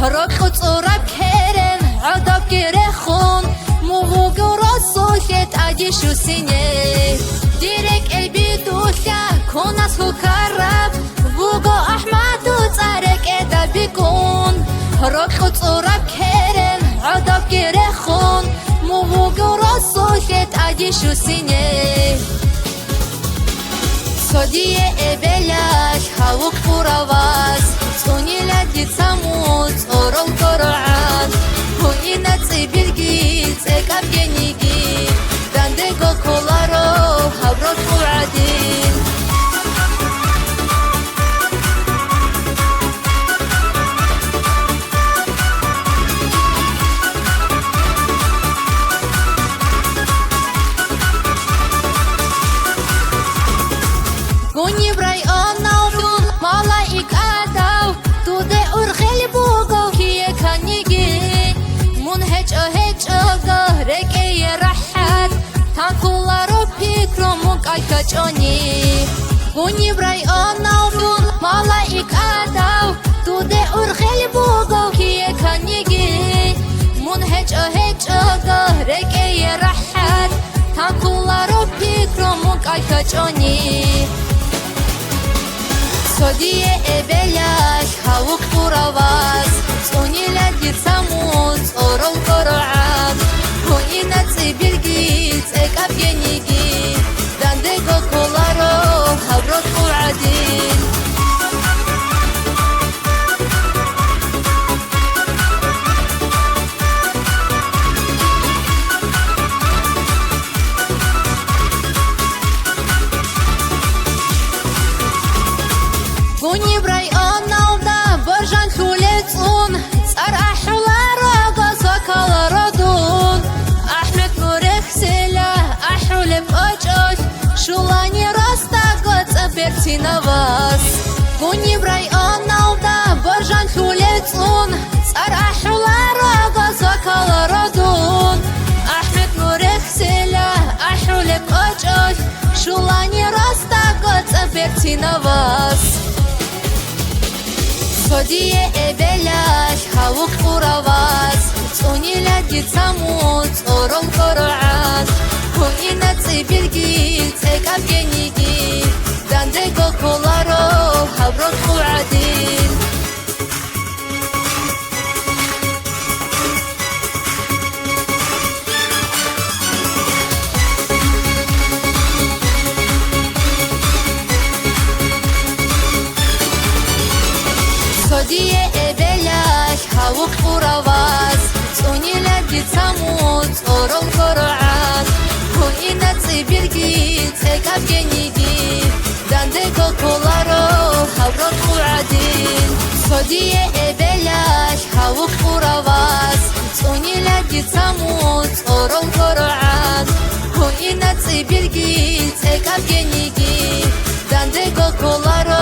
ركض ورب كرم عدب كرخون موهو رسولت عديشو سيني ديرك البيدوشا كوناس هو كرب بوغو أحمد وطارك إدا بيكون ركض ورب كرم عدب كرخون موهو رسولت عديشو سيني Sodiye ebelaş havuk buravaz Sonila ditsamut orol koroan Honina tsibirgil tsekab genigil Dandego kolaro habrot muadin Goni bray anavdun malaik adav Tude urkhel bugo kiye kanigi Mun heç gahrek eye rahat Tankularo pikro mukay kaçoni Goni bray anavdun malaik adav Tude urkhel bugo kiye kanigi Mun heç gahrek eye rahat Tankularo pikro mukay kaçoni Sodiye ebelaş havuk buravaz Sonila ditsamut orol koroan Honina tsibirgil tsekab genigil Dandego kolaro habrot muadin Goni bray anavda barjan huletun Tsar ahulara gazakalara Ahmet Nurek sela ahulem açaş Şulani rasta gazabertina vas Goni bray anavda barjan huletun Tsar ahulara gazakalara Ahmet Nurek sela ahulem açaş Şulani rasta gazabertina vas Sodiye ebelaş havuk buravaz Sonila ditsamut orol koroan Honina tsibirgil tsekab genigil Dandego kolaro habrot muadin Sodiye ebelaş havuk buravaz Sonila ditsamut orol koroan Honina tsibirgil tsekab genigil Dandego kolaro habrot muadin Sodiye ebelaş havuk buravaz Sonila ditsamut orol koroan Honina tsibirgil tsekab genigil Dandego kolaro